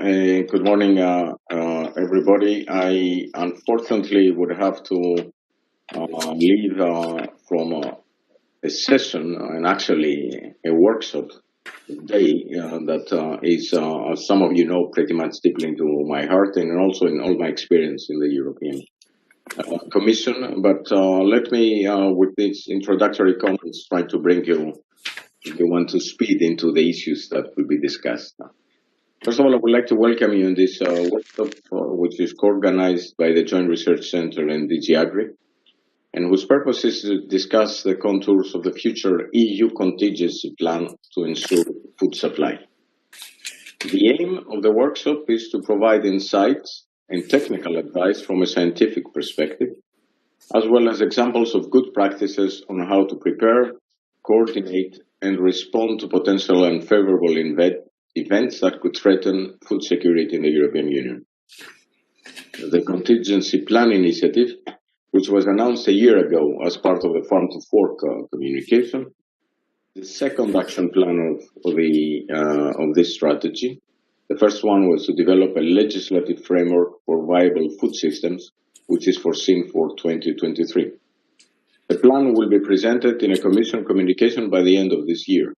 Good morning, everybody. I unfortunately would have to leave from a session and actually a workshop today that is, as some of you know, pretty much deeply into my heart and also in all my experience in the European Commission. But let me, with these introductory comments, try to bring you, if you want, to speed into the issues that will be discussed. First of all, I would like to welcome you in this workshop, which is co-organized by the Joint Research Center and DG Agri, and whose purpose is to discuss the contours of the future EU contingency plan to ensure food supply. The aim of the workshop is to provide insights and technical advice from a scientific perspective, as well as examples of good practices on how to prepare, coordinate, and respond to potential unfavorable events that could threaten food security in the European Union. The contingency plan initiative, which was announced a year ago as part of the Farm to Fork communication, the second action plan of this strategy. The first one was to develop a legislative framework for viable food systems, which is foreseen for 2023. The plan will be presented in a Commission communication by the end of this year.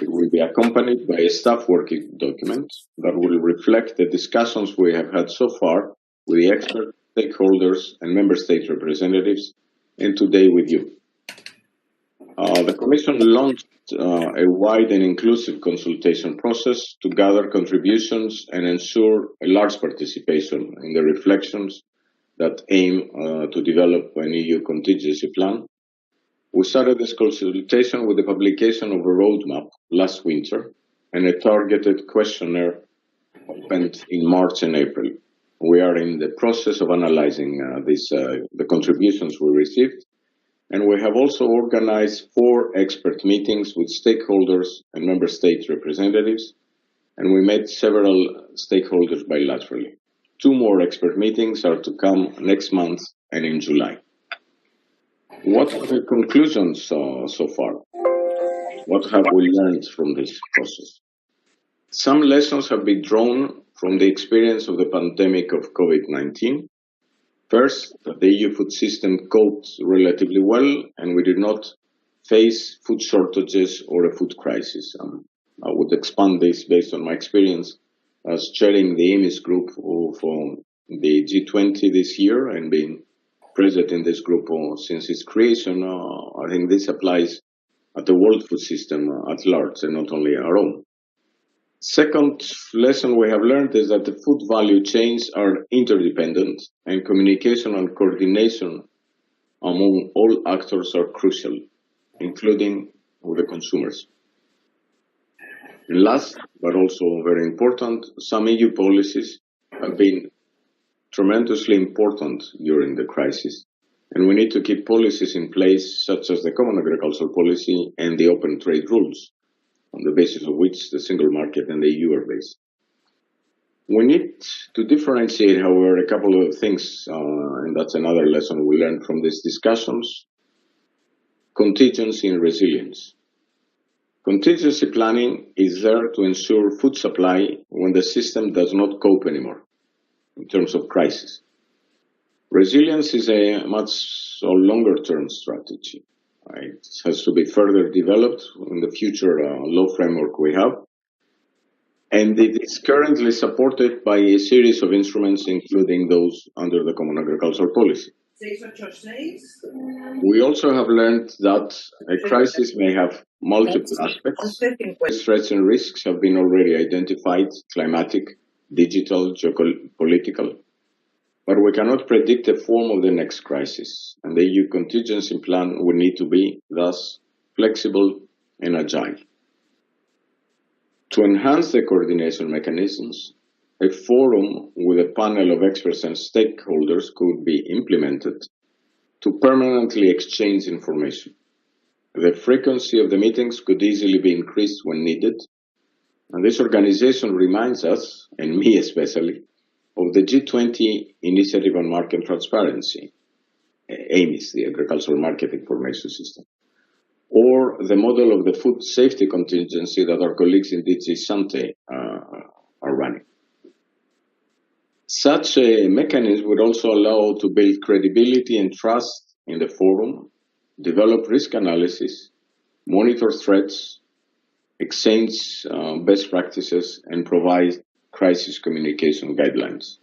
It will be accompanied by a staff working document that will reflect the discussions we have had so far with the experts, stakeholders, and member state representatives, and today with you. The Commission launched a wide and inclusive consultation process to gather contributions and ensure a large participation in the reflections that aim to develop an EU contingency plan. We started this consultation with the publication of a roadmap last winter and a targeted questionnaire opened in March and April. We are in the process of analyzing the contributions we received, and we have also organized 4 expert meetings with stakeholders and member state representatives, and we met several stakeholders bilaterally. 2 more expert meetings are to come next month and in July. What are the conclusions so far? What have we learned from this process? Some lessons have been drawn from the experience of the pandemic of COVID-19. First, that the EU food system coped relatively well and we did not face food shortages or a food crisis. I would expand this based on my experience as chairing the EMIS group for the G20 this year and being present in this group since its creation. I think this applies at the world food system at large and not only our own. Second lesson we have learned is that the food value chains are interdependent and communication and coordination among all actors are crucial, including with the consumers. And last, but also very important, some EU policies have been tremendously important during the crisis, and we need to keep policies in place such as the Common Agricultural Policy and the open trade rules, on the basis of which the single market and the EU are based. We need to differentiate, however, a couple of things, and that's another lesson we learned from these discussions: contingency and resilience. Contingency planning is there to ensure food supply when the system does not cope anymore in terms of crisis. Resilience is a much longer-term strategy. It has to be further developed in the future law framework we have. And it is currently supported by a series of instruments, including those under the Common Agricultural Policy. We also have learned that a crisis may have multiple aspects. Threats and risks have been already identified: climatic, digital, geopolitical. But we cannot predict the form of the next crisis, and the EU contingency plan will need to be, thus, flexible and agile. To enhance the coordination mechanisms, a forum with a panel of experts and stakeholders could be implemented to permanently exchange information. The frequency of the meetings could easily be increased when needed, and this organization reminds us, and me especially, of the G20 Initiative on Market Transparency, AMIS, the Agricultural Market Information System, or the model of the food safety contingency that our colleagues in DG Sante are running. Such a mechanism would also allow to build credibility and trust in the forum, develop risk analysis, monitor threats, exchange best practices, and provide crisis communication guidelines.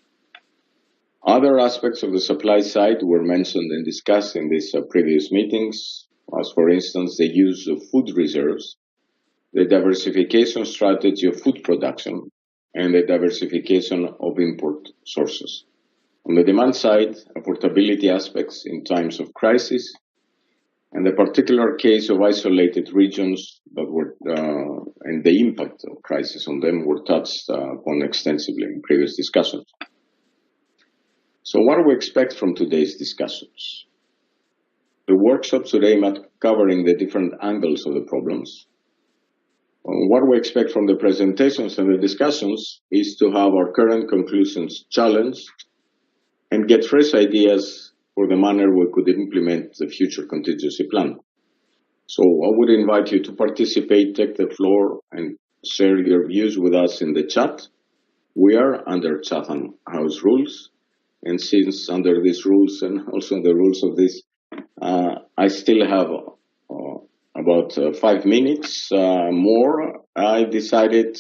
Other aspects of the supply side were mentioned and discussed in these previous meetings, as for instance, the use of food reserves, the diversification strategy of food production, and the diversification of import sources. On the demand side, affordability aspects in times of crisis, and the particular case of isolated regions that were, and the impact of crisis on them were touched upon extensively in previous discussions. So what do we expect from today's discussions? The workshop today at covering the different angles of the problems. What we expect from the presentations and the discussions is to have our current conclusions challenged and get fresh ideas for the manner we could implement the future contingency plan. So I would invite you to participate, take the floor, and share your views with us in the chat. We are under Chatham House rules, and since under these rules and also the rules of this, I still have about 5 minutes more. I decided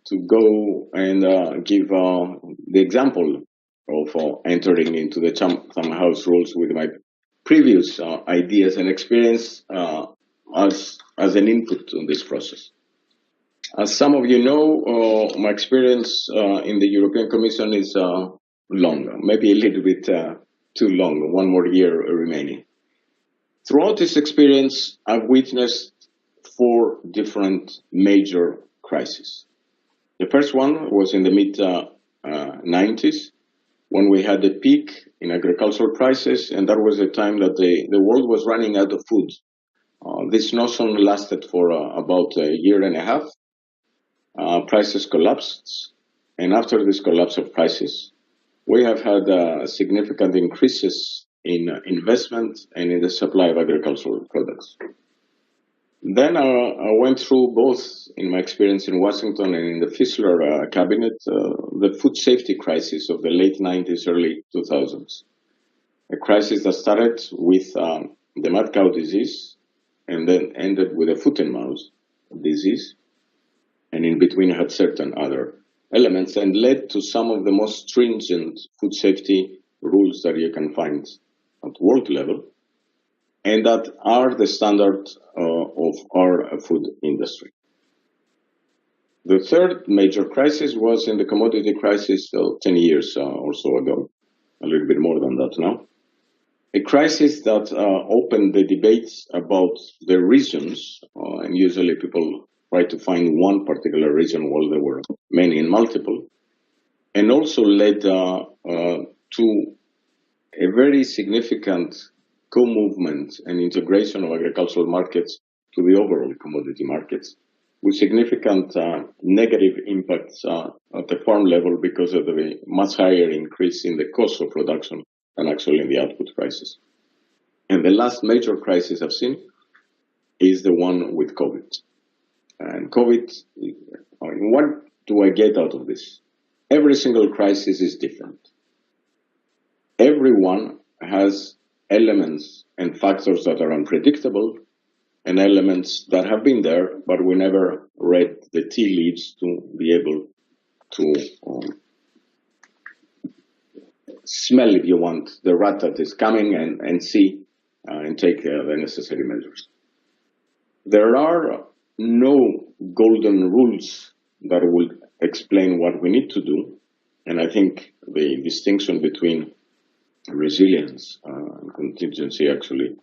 to go and give the example of entering into the Chatham House rules with my previous ideas and experience as an input on this process. As some of you know, my experience in the European Commission is long, maybe a little bit too long, 1 more year remaining. Throughout this experience, I've witnessed 4 different major crises. The first one was in the mid-90s, when we had a peak in agricultural prices, and that was the time that the world was running out of food. This notion lasted for about a year and a half. Prices collapsed, and after this collapse of prices, we have had significant increases in investment and in the supply of agricultural products. Then I went through both, in my experience in Washington and in the Fischler cabinet, the food safety crisis of the late 90s, early 2000s. A crisis that started with the mad cow disease and then ended with the foot and mouth disease, and in between had certain other elements, and led to some of the most stringent food safety rules that you can find at world level, and that are the standard of our food industry. The third major crisis was in the commodity crisis 10 years or so ago, a little bit more than that now. A crisis that opened the debates about the regions, and usually people try to find one particular region while there were many and multiple, and also led to a very significant co-movement and integration of agricultural markets to the overall commodity markets, with significant negative impacts at the farm level because of the much higher increase in the cost of production than actually in the output prices. And the last major crisis I've seen is the one with COVID. And COVID, what do I get out of this? Every single crisis is different. Everyone has elements and factors that are unpredictable and elements that have been there, but we never read the tea leaves to be able to smell, if you want, the rat that is coming and see and take the necessary measures. There are no golden rules that will explain what we need to do, and I think the distinction between resilience and contingency actually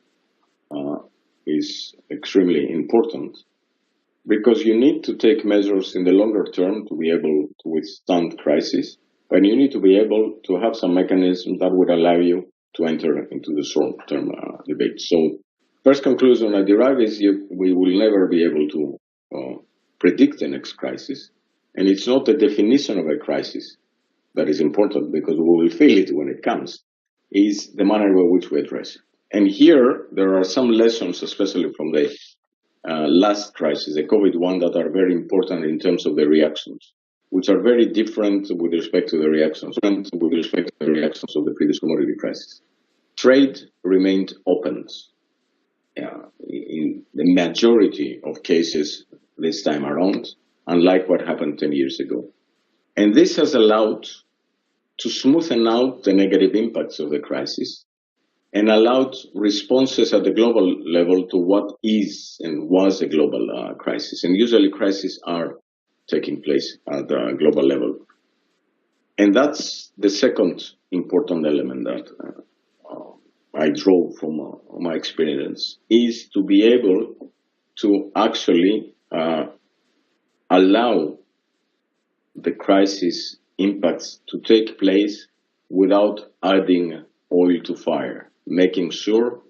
is extremely important, because you need to take measures in the longer term to be able to withstand crisis, but you need to be able to have some mechanism that would allow you to enter into the short-term debate. So, first conclusion I derive is we will never be able to predict the next crisis, and it's not the definition of a crisis that is important, because we will feel it when it comes, is the manner in which we address it. And here, there are some lessons, especially from the last crisis, the COVID one, that are very important in terms of the reactions. which are very different with respect to the reactions of the previous commodity crisis. Trade remained open in the majority of cases this time around, unlike what happened 10 years ago. And this has allowed to smoothen out the negative impacts of the crisis and allowed responses at the global level to what is and was a global crisis. And usually crises are taking place at the global level. And that's the second important element that I draw from my experience, is to be able to actually allow the crisis impacts to take place without adding oil to fire, making sure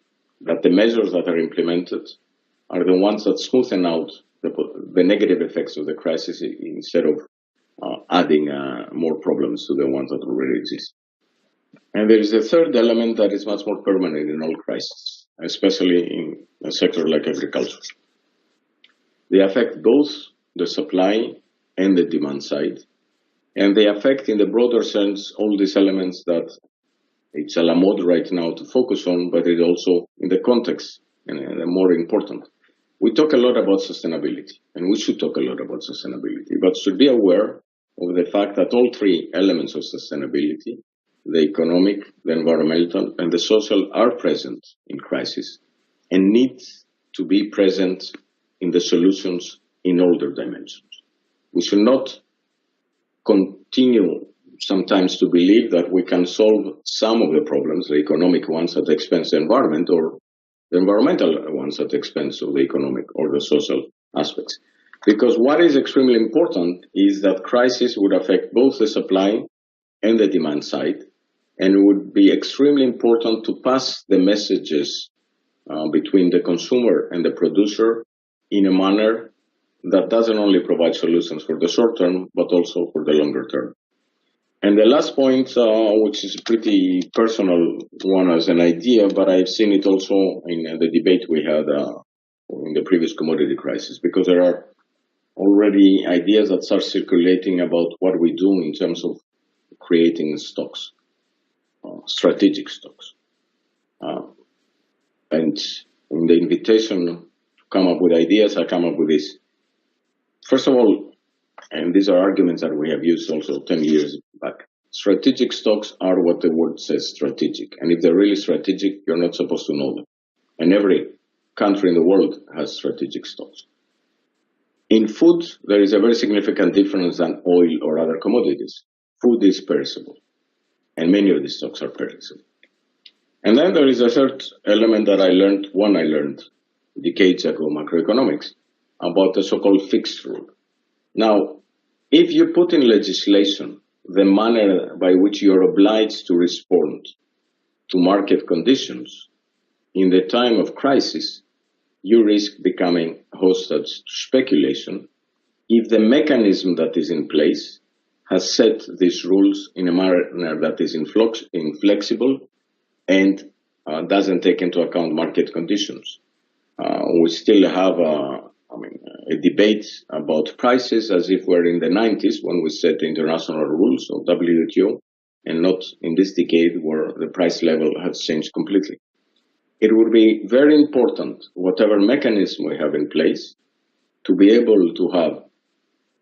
that the measures that are implemented are the ones that smoothen out the negative effects of the crisis instead of adding more problems to the ones that already exist. And there is a third element that is much more permanent in all crises, especially in a sector like agriculture. They affect both the supply and the demand side, and they affect in the broader sense all these elements that it's a la mode right now to focus on, but it also in the context and more important. We talk a lot about sustainability, and we should talk a lot about sustainability, but should be aware of the fact that all three elements of sustainability, the economic, the environmental, and the social, are present in crisis and need to be present in the solutions in all their dimensions. We should not continue sometimes to believe that we can solve some of the problems, the economic ones at the expense of the environment, or the environmental ones at the expense of the economic or the social aspects. Because what is extremely important is that crisis would affect both the supply and the demand side, and it would be extremely important to pass the messages between the consumer and the producer in a manner that doesn't only provide solutions for the short term, but also for the longer term. And the last point, which is a pretty personal one as an idea, but I've seen it also in the debate we had in the previous commodity crisis, because there are already ideas that start circulating about what we do in terms of creating stocks, strategic stocks. And in the invitation to come up with ideas, I come up with this. First of all, and these are arguments that we have used also 10 years back, strategic stocks are what the word says, strategic. And if they're really strategic, you're not supposed to know them. And every country in the world has strategic stocks. In food, there is a very significant difference than oil or other commodities. Food is perishable, and many of these stocks are perishable. And then there is a third element that I learned decades ago, macroeconomics, about the so-called fixed rule. Now, if you put in legislation the manner by which you are obliged to respond to market conditions in the time of crisis, you risk becoming hostage to speculation if the mechanism that is in place has set these rules in a manner that is inflexible and doesn't take into account market conditions. We still have a debate about prices as if we're in the 90s when we set international rules of WTO, and not in this decade where the price level has changed completely. It would be very important, whatever mechanism we have in place, to be able to have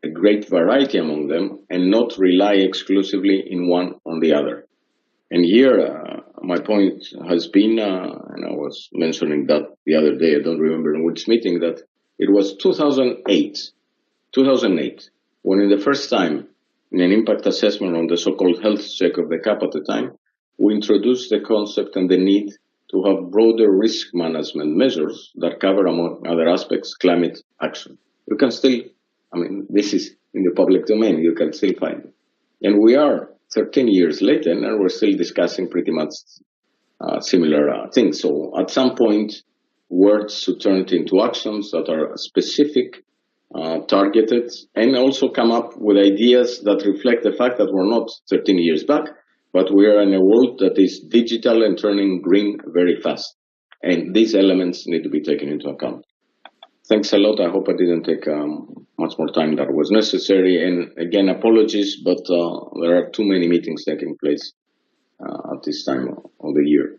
a great variety among them and not rely exclusively in one on the other. And here, my point has been, and I was mentioning that the other day, I don't remember in which meeting, that it was 2008, when in the first time, in an impact assessment on the so-called health check of the CAP at the time, we introduced the concept and the need to have broader risk management measures that cover, among other aspects, climate action. You can still, this is in the public domain, you can still find it. And we are 13 years later, and we're still discussing pretty much similar things. So at some point, words should turn into actions that are specific, targeted, and also come up with ideas that reflect the fact that we're not 13 years back, but we are in a world that is digital and turning green very fast. And these elements need to be taken into account. Thanks a lot. I hope I didn't take much more time than was necessary. And again, apologies, but there are too many meetings taking place at this time of the year.